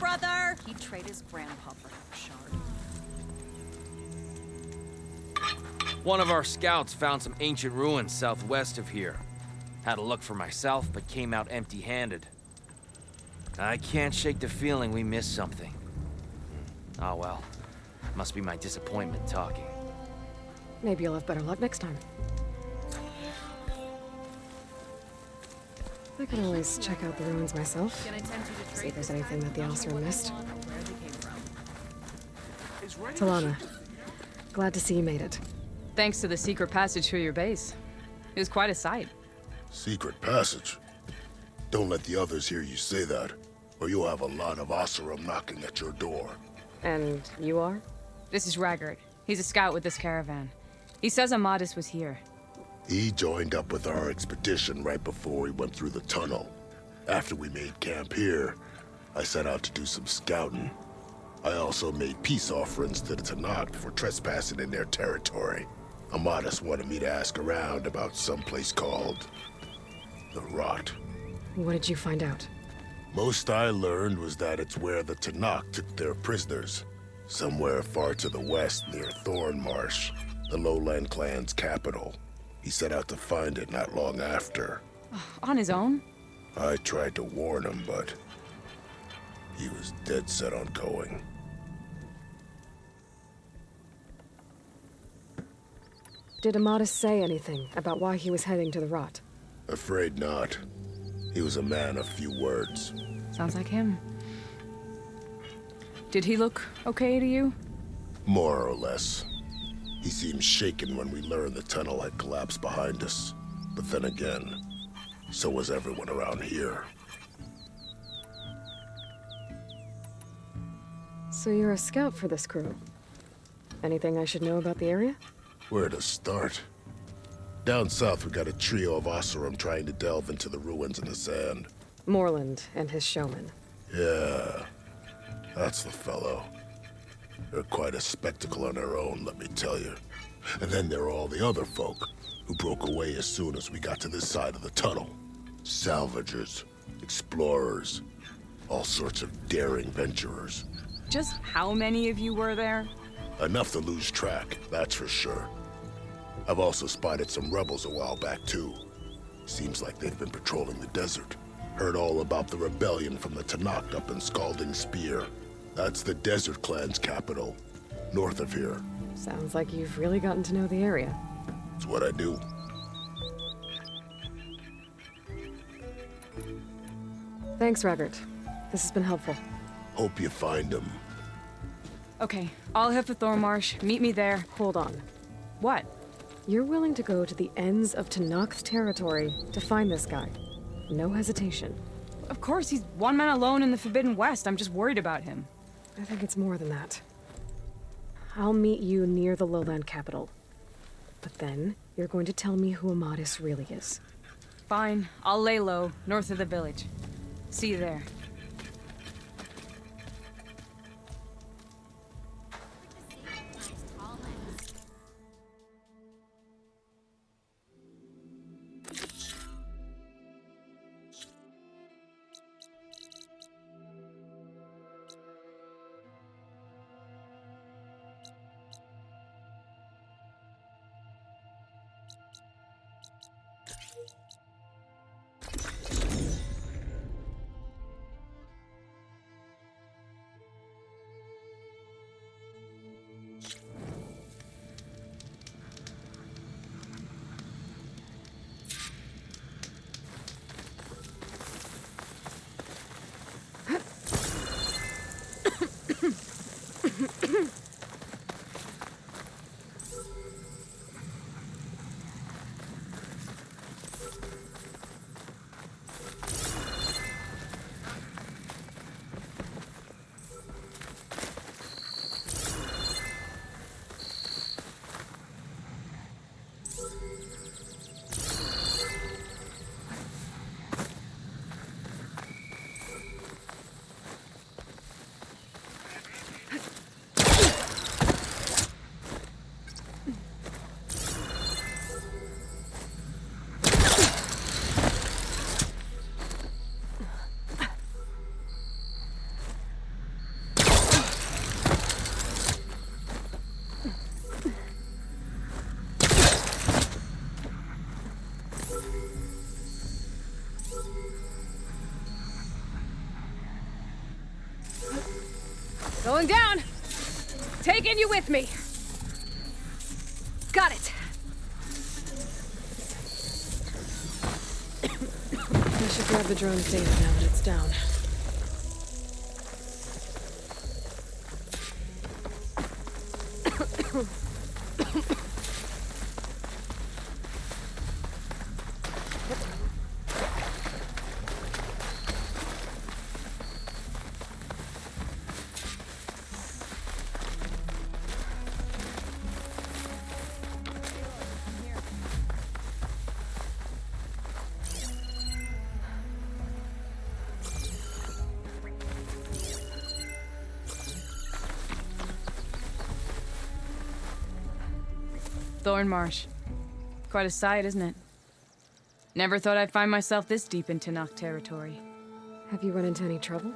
brother! He'd trade his grandpa for that shard. One of our scouts found some ancient ruins southwest of here. Had a look for myself, but came out empty-handed. I can't shake the feeling we missed something. Oh well. Must be my disappointment talking. Maybe you'll have better luck next time. I can always check out the ruins myself. See if there's anything that the officer missed. Talana, glad to see you made it. Thanks to the secret passage through your base. It was quite a sight. Secret passage? Don't let the others hear you say that, or you'll have a lot of Oseram knocking at your door. And you are? This is Raggard. He's a scout with this caravan. He says Amadis was here. He joined up with our expedition right before we went through the tunnel. After we made camp here, I set out to do some scouting. I also made peace offerings to the Tanakh for trespassing in their territory. Amadis wanted me to ask around about some place called the Rot. What did you find out? Most I learned was that it's where the Tanakh took their prisoners. Somewhere far to the west near Thornmarsh, the Lowland clan's capital. He set out to find it not long after. On his own? I tried to warn him, but he was dead set on going. Did Amadis say anything about why he was heading to the Rot? Afraid not. He was a man of few words. Sounds like him. Did he look okay to you? More or less. He seemed shaken when we learned the tunnel had collapsed behind us. But then again, so was everyone around here. So you're a scout for this crew. Anything I should know about the area? Where to start? Down south, we got a trio of Oseram trying to delve into the ruins in the sand. Moreland and his showman. Yeah, that's the fellow. They're quite a spectacle on their own, let me tell you. And then there are all the other folk, who broke away as soon as we got to this side of the tunnel. Salvagers, explorers, all sorts of daring venturers. Just how many of you were there? Enough to lose track, that's for sure. I've also spotted some rebels a while back, too. Seems like they've been patrolling the desert. Heard all about the rebellion from the Tanakh up in Scalding Spear. That's the Desert Clan's capital, north of here. Sounds like you've really gotten to know the area. It's what I do. Thanks, Raggard. This has been helpful. Hope you find him. Okay, I'll head for Thornmarsh. Meet me there. Hold on. What? You're willing to go to the ends of Tanakh's territory to find this guy. No hesitation. Of course, he's one man alone in the Forbidden West. I'm just worried about him. I think it's more than that. I'll meet you near the lowland capital. But then, you're going to tell me who Amadis really is. Fine, I'll lay low, north of the village. See you there. Going down. Taking you with me. Got it. I should grab the drone's data now that it's down. Thorn Marsh. Quite a sight, isn't it? Never thought I'd find myself this deep into Tenakth territory. Have you run into any trouble?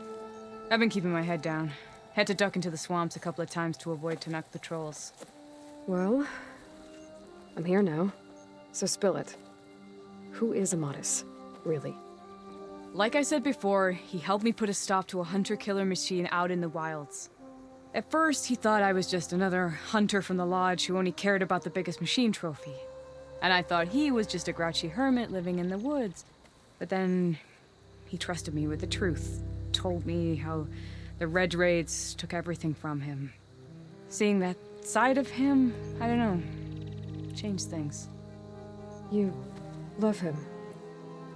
I've been keeping my head down. Had to duck into the swamps a couple of times to avoid Tenakth patrols. Well, I'm here now, so spill it. Who is Amadis, really? Like I said before, he helped me put a stop to a hunter-killer machine out in the wilds. At first, he thought I was just another hunter from the lodge who only cared about the biggest machine trophy. And I thought he was just a grouchy hermit living in the woods. But then, he trusted me with the truth. Told me how the Red Raids took everything from him. Seeing that side of him, I don't know, changed things. You love him,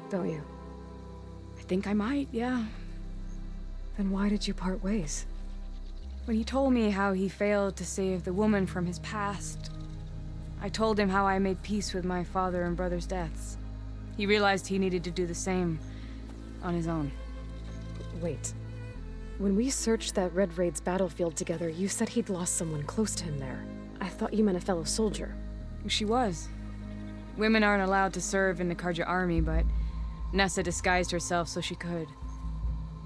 don't you? I think I might, yeah. Then why did you part ways? When he told me how he failed to save the woman from his past, I told him how I made peace with my father and brother's deaths. He realized he needed to do the same on his own. Wait. When we searched that Red Raid's battlefield together, you said he'd lost someone close to him there. I thought you meant a fellow soldier. She was. Women aren't allowed to serve in the Karja army, but Nessa disguised herself so she could.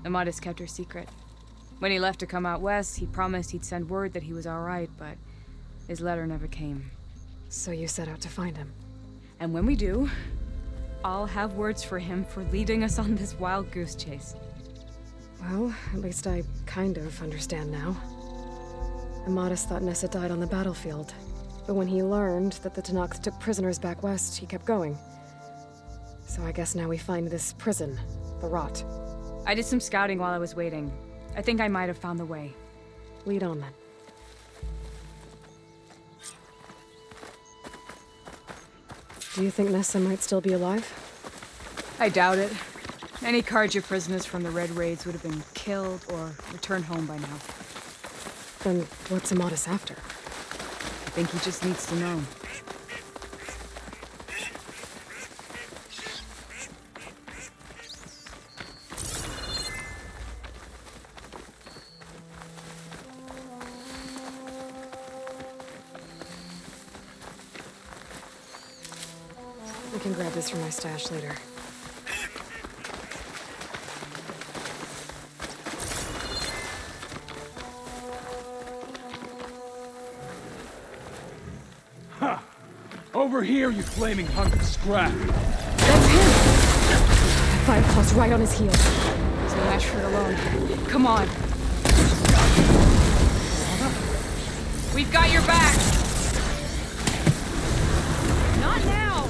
Amadis kept her secret. When he left to come out west, he promised he'd send word that he was all right, but his letter never came. So you set out to find him. And when we do, I'll have words for him for leading us on this wild goose chase. Well, at least I kind of understand now. Amadis thought Nessa died on the battlefield, but when he learned that the Tenakth took prisoners back west, he kept going. So I guess now we find this prison, the Rot. I did some scouting while I was waiting. I think I might have found the way. Lead on then. Do you think Nessa might still be alive? I doubt it. Any Karja prisoners from the Red Raids would have been killed or returned home by now. Then what's Amadis after? I think he just needs to know. I can grab this from my stash later. Ha! Over here, you flaming hunk of scrap! That's him! I fired claws right on his heels. He's no match for it alone. Come on. We've got your back! Not now!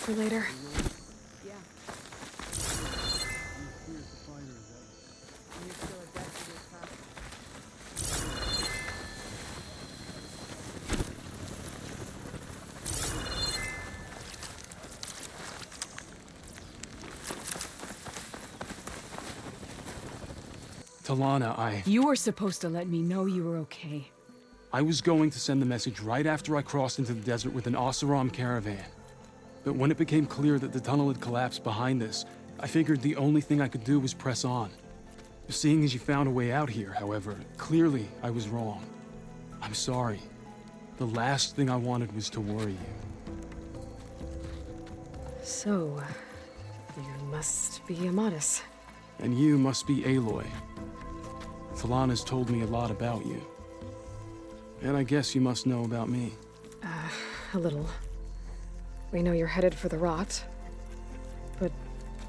for later. Yeah. Talana, You were supposed to let me know you were okay. I was going to send the message right after I crossed into the desert with an Oseram caravan. But when it became clear that the tunnel had collapsed behind us, I figured the only thing I could do was press on. Seeing as you found a way out here, however, clearly I was wrong. I'm sorry. The last thing I wanted was to worry you. So, you must be Amatis. And you must be Aloy. Talana's told me a lot about you. And I guess you must know about me. A little. We know you're headed for the rot. But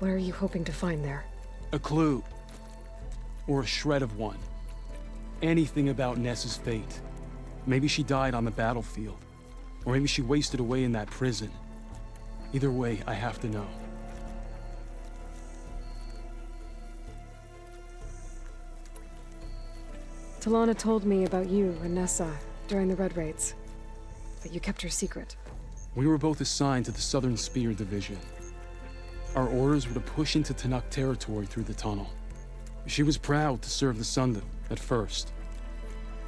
what are you hoping to find there? A clue. Or a shred of one. Anything about Ness's fate. Maybe she died on the battlefield. Or maybe she wasted away in that prison. Either way, I have to know. Talana told me about you and Nessa during the Red Raids. But you kept her secret. We were both assigned to the Southern Spear Division. Our orders were to push into Tanakh territory through the tunnel. She was proud to serve the Sundom at first.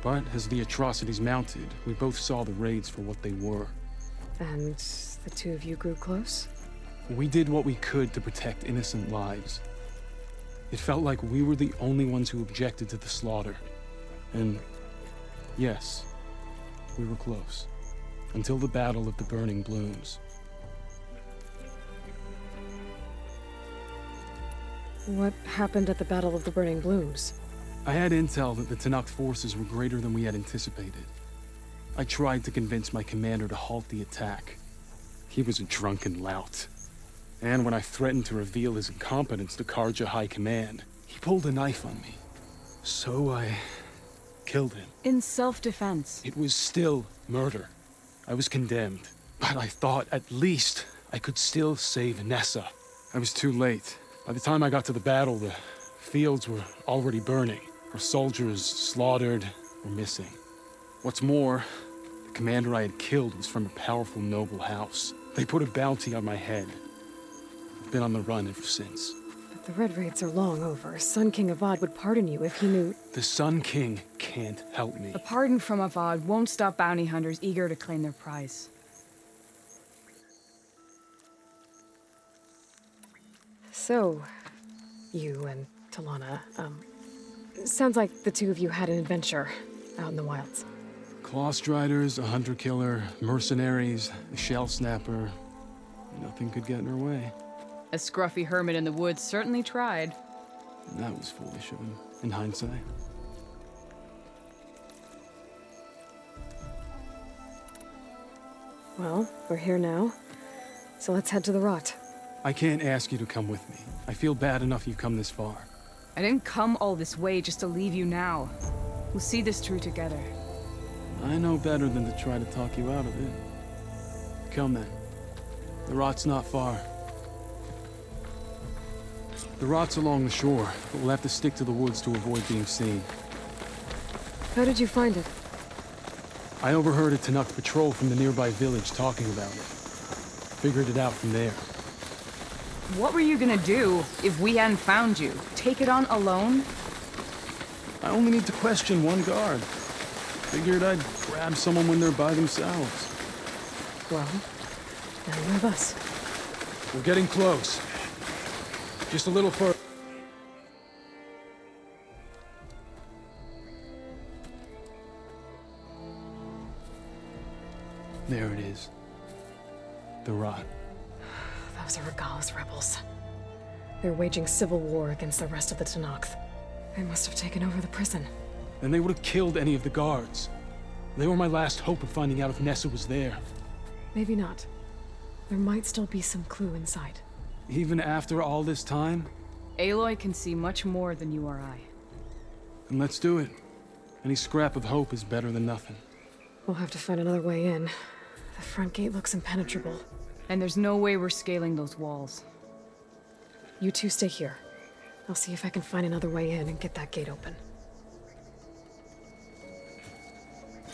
But as the atrocities mounted, we both saw the raids for what they were. And the two of you grew close? We did what we could to protect innocent lives. It felt like we were the only ones who objected to the slaughter. And yes, we were close. Until the Battle of the Burning Blooms. What happened at the Battle of the Burning Blooms? I had intel that the Tanakh forces were greater than we had anticipated. I tried to convince my commander to halt the attack. He was a drunken lout. And when I threatened to reveal his incompetence to Karja High Command, he pulled a knife on me. So I killed him. In self-defense. It was still murder. I was condemned, but I thought at least I could still save Nessa. I was too late. By the time I got to the battle, the fields were already burning. Our soldiers slaughtered or missing. What's more, the commander I had killed was from a powerful noble house. They put a bounty on my head. I've been on the run ever since. But the Red Raids are long over. Sun King Avad would pardon you if he knew... The Sun King can't help me. A pardon from Avad won't stop bounty hunters eager to claim their prize. So, you and Talana, sounds like the two of you had an adventure out in the wilds. Clawstriders, a hunter-killer, mercenaries, a shell snapper. Nothing could get in her way. A scruffy hermit in the woods certainly tried. That was foolish of him, in hindsight. Well, we're here now, so let's head to the rot. I can't ask you to come with me. I feel bad enough you've come this far. I didn't come all this way just to leave you now. We'll see this through together. I know better than to try to talk you out of it. Come then. The rot's not far. The rot's along the shore, but we'll have to stick to the woods to avoid being seen. How did you find it? I overheard a Tanakh patrol from the nearby village talking about it. Figured it out from there. What were you gonna do if we hadn't found you? Take it on alone? I only need to question one guard. Figured I'd grab someone when they're by themselves. Well, now you have us. We're getting close. Just a little further. There it is. The rot. Those are Regala's rebels. They're waging civil war against the rest of the Tanakh. They must have taken over the prison. Then they would have killed any of the guards. They were my last hope of finding out if Nessa was there. Maybe not. There might still be some clue inside. Even after all this time? Aloy can see much more than you or I. Then let's do it. Any scrap of hope is better than nothing. We'll have to find another way in. The front gate looks impenetrable. And there's no way we're scaling those walls. You two stay here. I'll see if I can find another way in and get that gate open.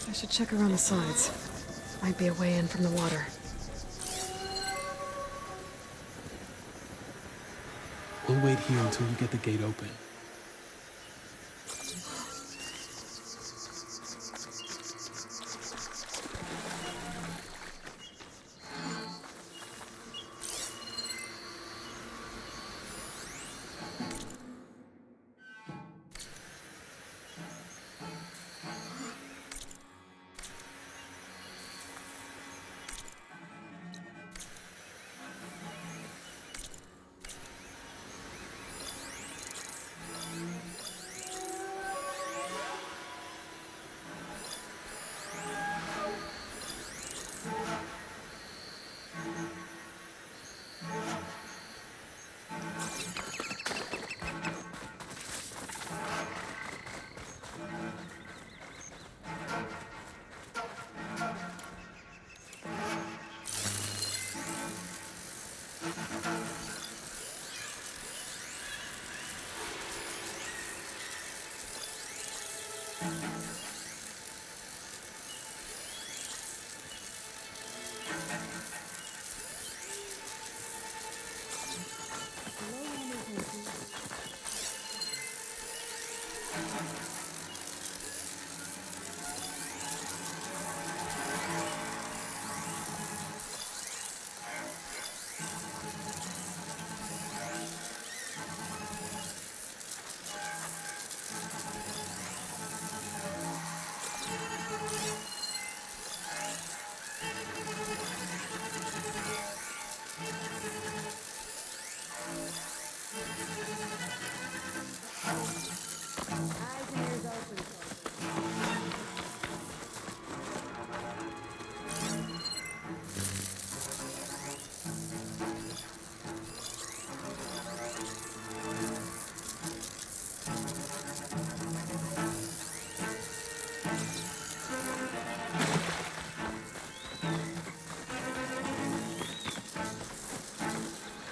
I should check around the sides. Might be a way in from the water. We'll wait here until you get the gate open.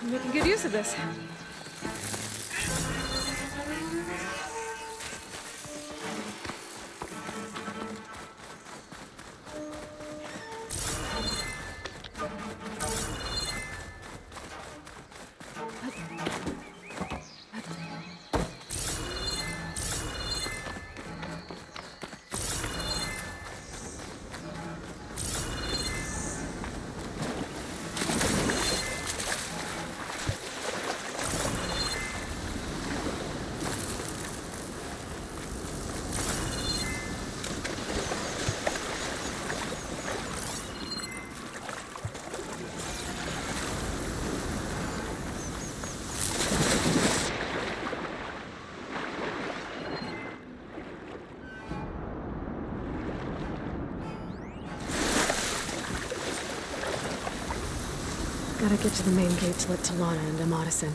I'm making good use of this. Gotta get to the main gate to let Talana and Amatis in.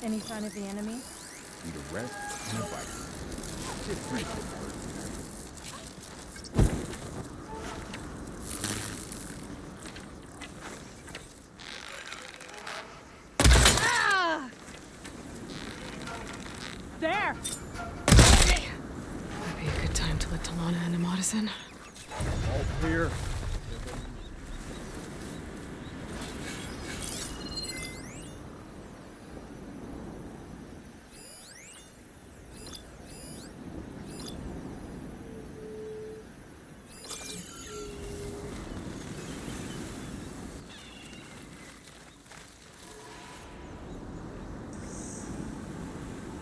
Any sign of the enemy? Need a rest and a bite. Just drink it. There! Might be a good time to let Talana and Amatis in. All clear.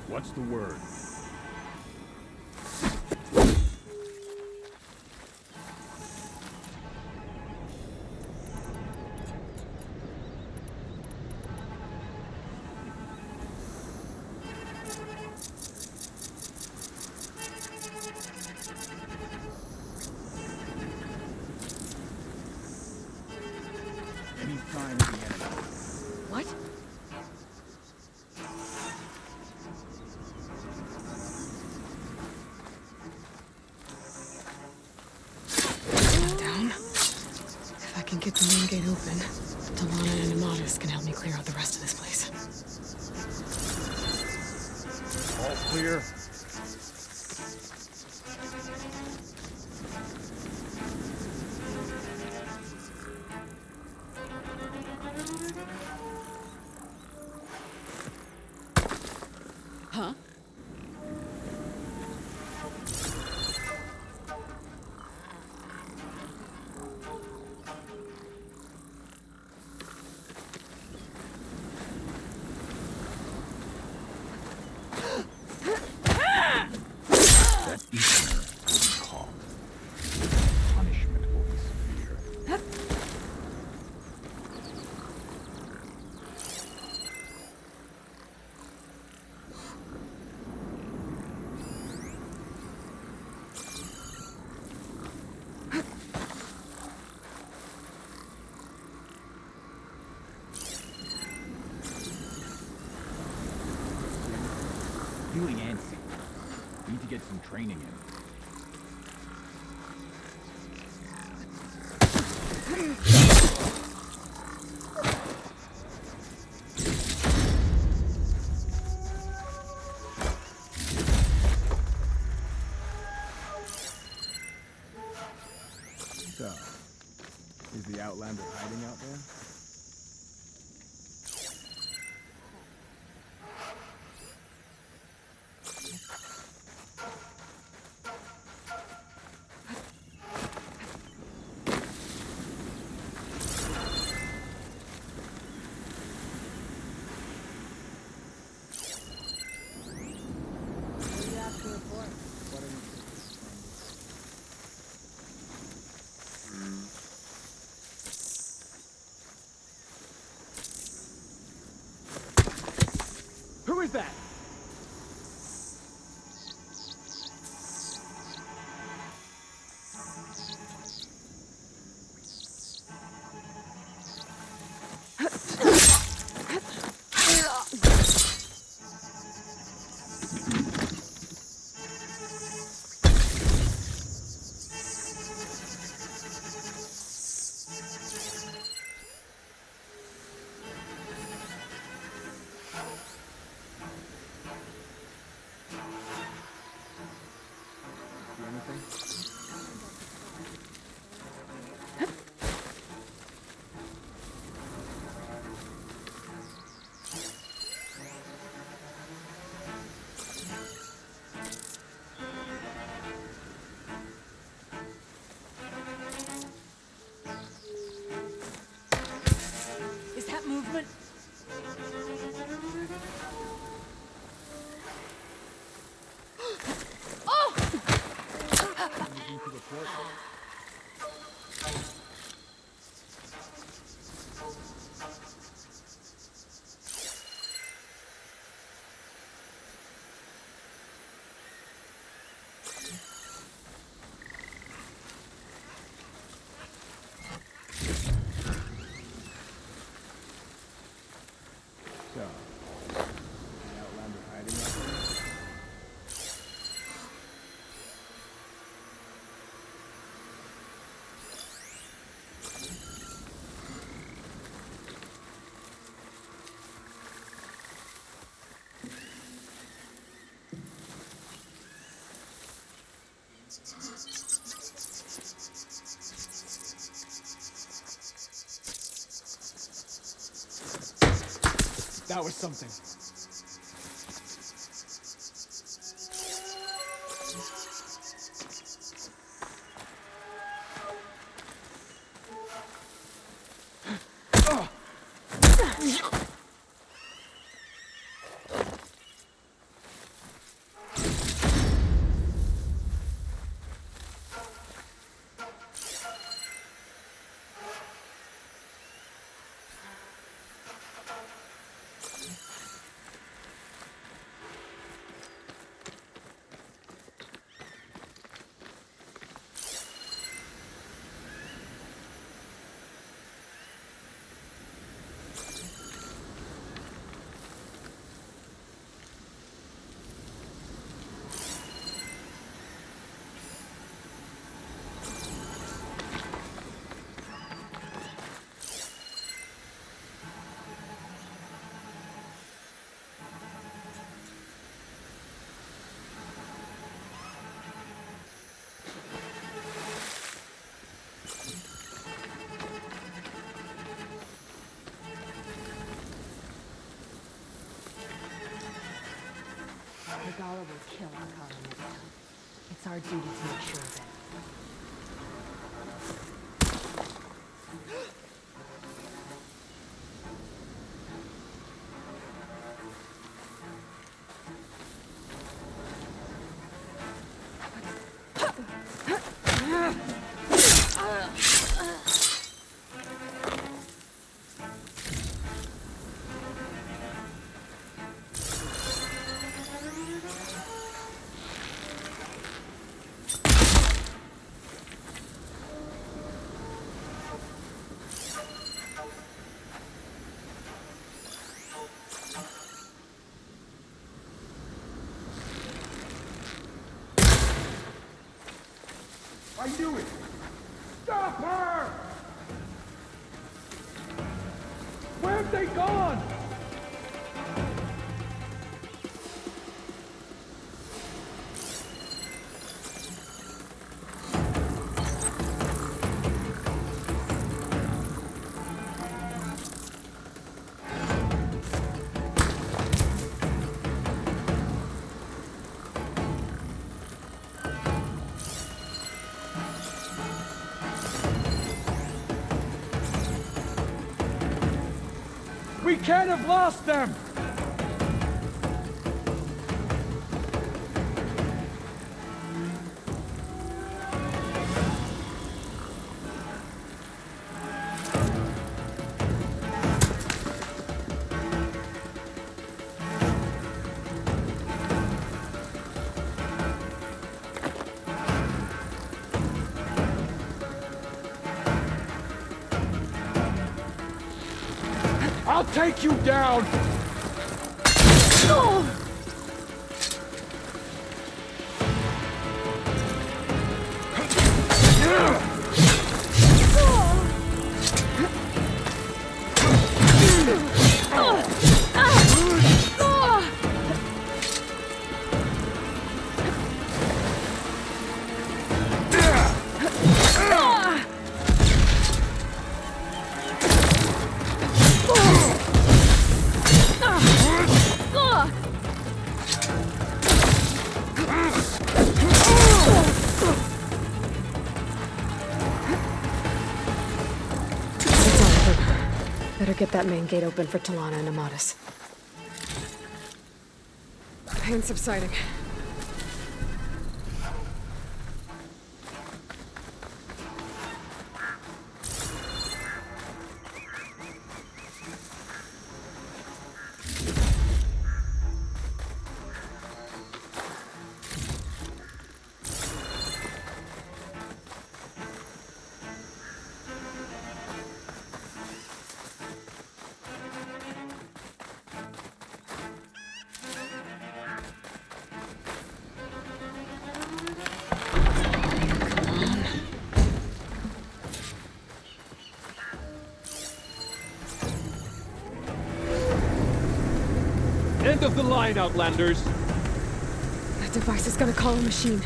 What's the word? Any sign of the enemy? What? can get the main gate open, Talana and Amatis can help me clear out the rest of this place. All clear. Huh? That Easterner will be caught. Punishment will be severe. Feeling antsy. Need to get some training in. So, is the Outlander hiding out there? Who is that? See anything? Is that movement? Anything to report? So, is the Outlander hiding out there? That was something. Regala will kill Akara next time. It's our duty to make sure of it. I knew it! Stop her! Where have they gone? We can't have lost them! I'll take you down! Better get that main gate open for Talana and Amatis. Pain subsiding. End of the line, Outlanders! That device is gonna call a machine.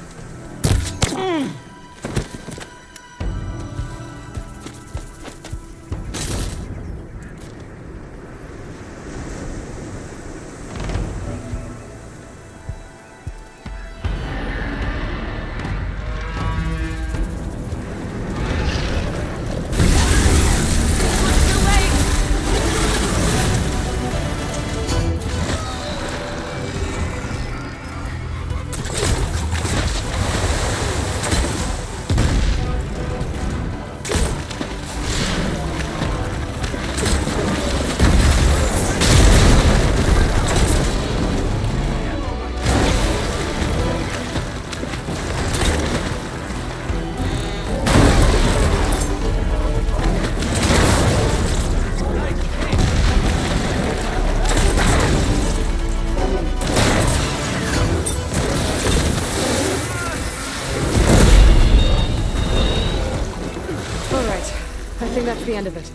I think that's the end of it.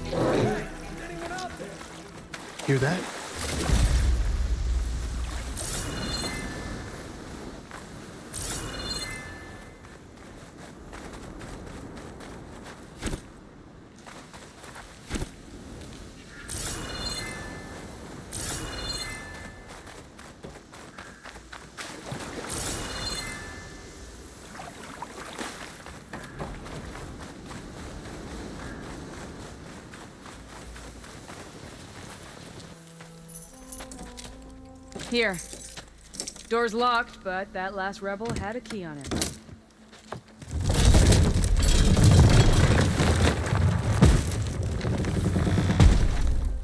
Hear that? Here. Door's locked, but that last rebel had a key on it.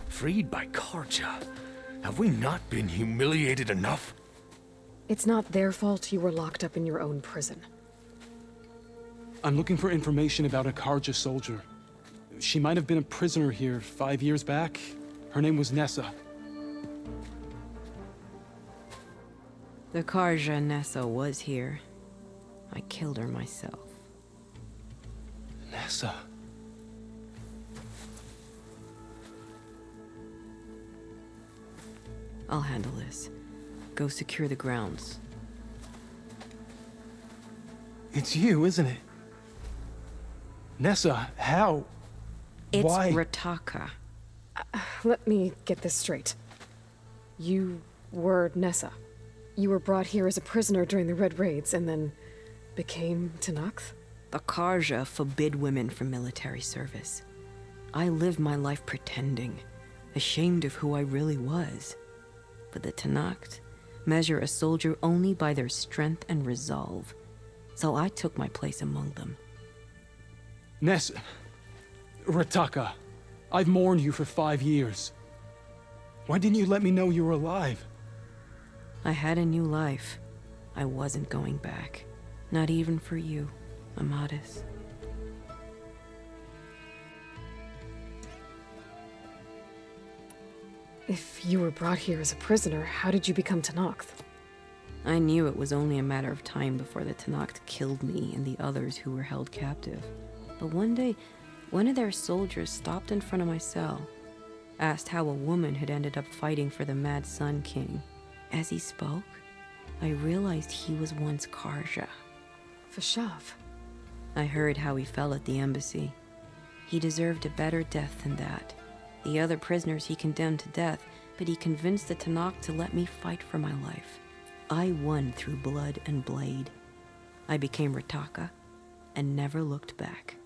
Freed by Karja? Have we not been humiliated enough? It's not their fault you were locked up in your own prison. I'm looking for information about a Karja soldier. She might have been a prisoner here 5 years back. Her name was Nessa. The Karja Nessa was here. I killed her myself. Nessa? I'll handle this. Go secure the grounds. It's you, isn't it? Nessa, how? It's Why? Rataka. Let me get this straight. You were Nessa. You were brought here as a prisoner during the Red Raids and then became Tenakth? The Karja forbid women from military service. I lived my life pretending, ashamed of who I really was. But the Tenakth measure a soldier only by their strength and resolve. So I took my place among them. Nessa. Rataka. I've mourned you for 5 years. Why didn't you let me know you were alive? I had a new life. I wasn't going back. Not even for you, Amadis. If you were brought here as a prisoner, how did you become Tenakth? I knew it was only a matter of time before the Tenakth killed me and the others who were held captive. But one day, one of their soldiers stopped in front of my cell, asked how a woman had ended up fighting for the Mad Sun King. As he spoke, I realized he was once Karja. Vashav. I heard how he fell at the embassy. He deserved a better death than that. The other prisoners he condemned to death, but he convinced the Tenakth to let me fight for my life. I won through blood and blade. I became Rataka and never looked back.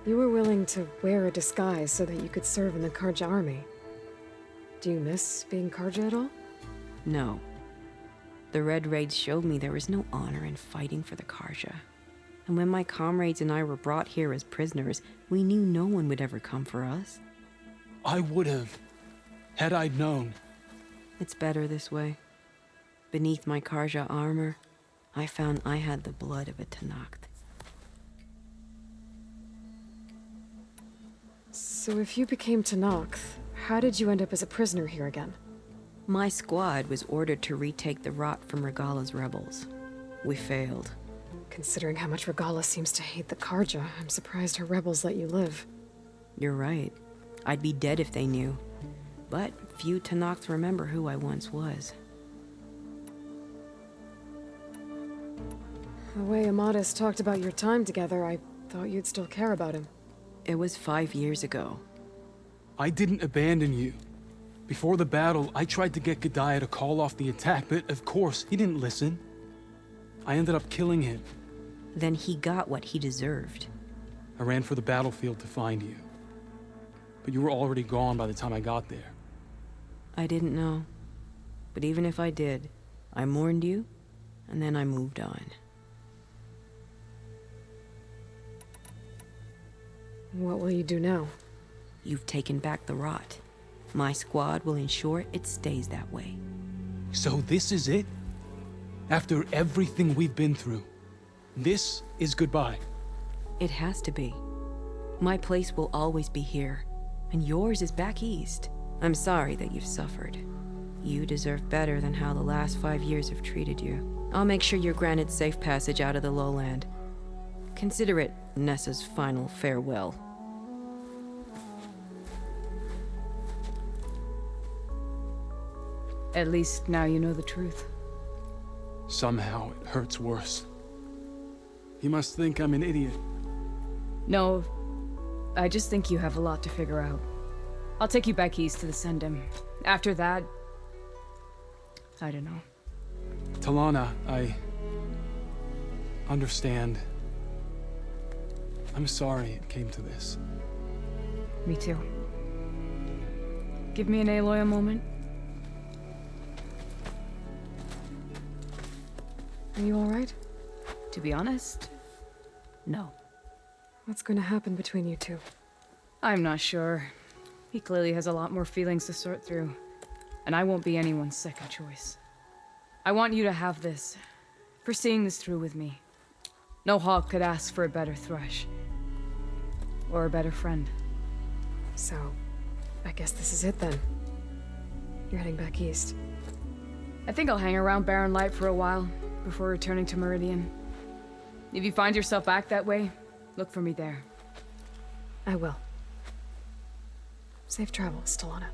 You were willing to wear a disguise so that you could serve in the Karja army. Do you miss being Karja at all? No. The Red Raids showed me there was no honor in fighting for the Karja. And when my comrades and I were brought here as prisoners, we knew no one would ever come for us. I would have, had I known. It's better this way. Beneath my Karja armor, I found I had the blood of a Tenakth. So if you became Tenakth, how did you end up as a prisoner here again? My squad was ordered to retake the Rot from Regala's rebels. We failed. Considering how much Regala seems to hate the Karja, I'm surprised her rebels let you live. You're right. I'd be dead if they knew. But few Tenakths remember who I once was. The way Amadis talked about your time together, I thought you'd still care about him. It was 5 years ago. I didn't abandon you. Before the battle, I tried to get G'daiah to call off the attack, but of course, he didn't listen. I ended up killing him. Then he got what he deserved. I ran for the battlefield to find you. But you were already gone by the time I got there. I didn't know. But even if I did, I mourned you, and then I moved on. What will you do now? You've taken back the Rot. My squad will ensure it stays that way. So this is it? After everything we've been through, this is goodbye. It has to be. My place will always be here, and yours is back east. I'm sorry that you've suffered. You deserve better than how the last 5 years have treated you. I'll make sure you're granted safe passage out of the lowland. Consider it Nessa's final farewell. At least now you know the truth. Somehow it hurts worse. You must think I'm an idiot. No, I just think you have a lot to figure out. I'll take you back east to the Sendem. After that, I don't know. Talana, I understand. I'm sorry it came to this. Me too. Give me an Aloy a moment. Are you alright? To be honest, no. What's going to happen between you two? I'm not sure. He clearly has a lot more feelings to sort through, and I won't be anyone's second choice. I want you to have this, for seeing this through with me. No hawk could ask for a better thrush. Or a better friend. So, I guess this is it then. You're heading back east. I think I'll hang around Barren Light for a while, before returning to Meridian. If you find yourself back that way, look for me there. I will. Safe travels, Stalana.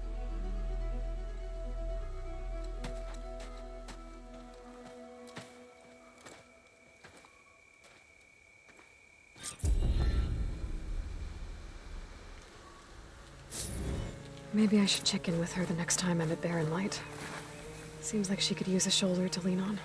Maybe I should check in with her the next time I'm at Barren Light. Seems like she could use a shoulder to lean on.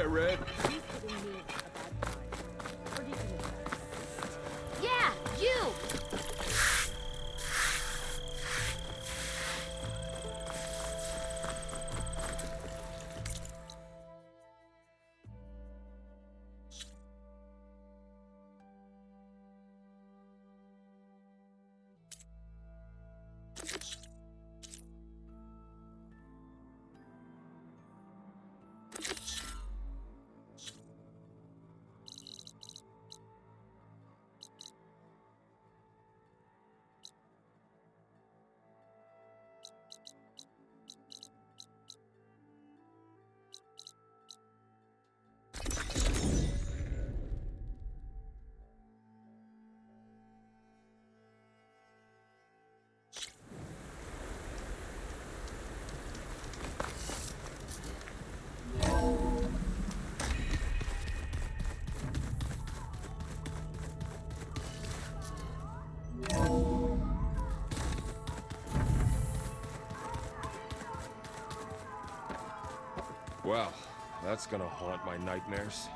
Red. Yeah, you! Well, that's gonna haunt my nightmares.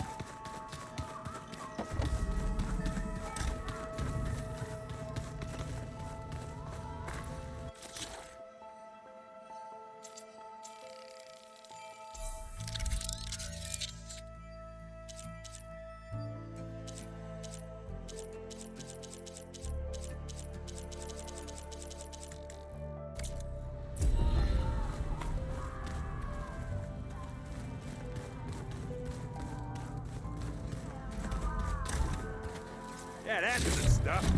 Yeah, that's the stuff.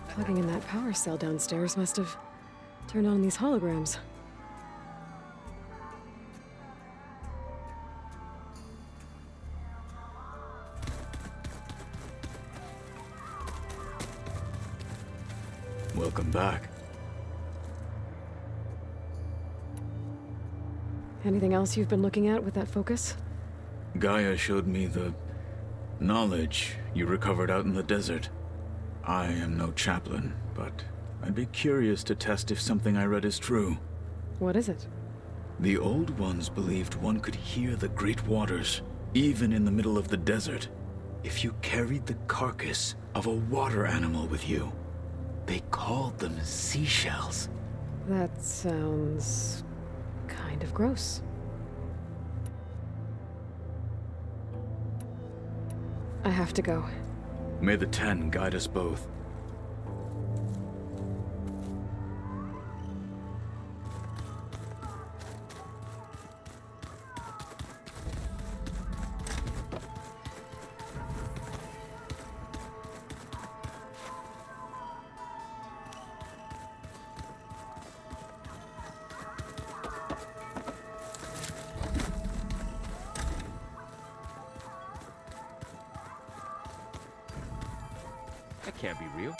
Plugging in that power cell downstairs must have turned on these holograms. Welcome back. Anything else you've been looking at with that focus? Gaia showed me the knowledge you recovered out in the desert. I am no chaplain, but I'd be curious to test if something I read is true. What is it? The old ones believed one could hear the great waters, even in the middle of the desert, if you carried the carcass of a water animal with you. They called them seashells. That sounds kind of gross. I have to go. May the Ten guide us both. That can't be real.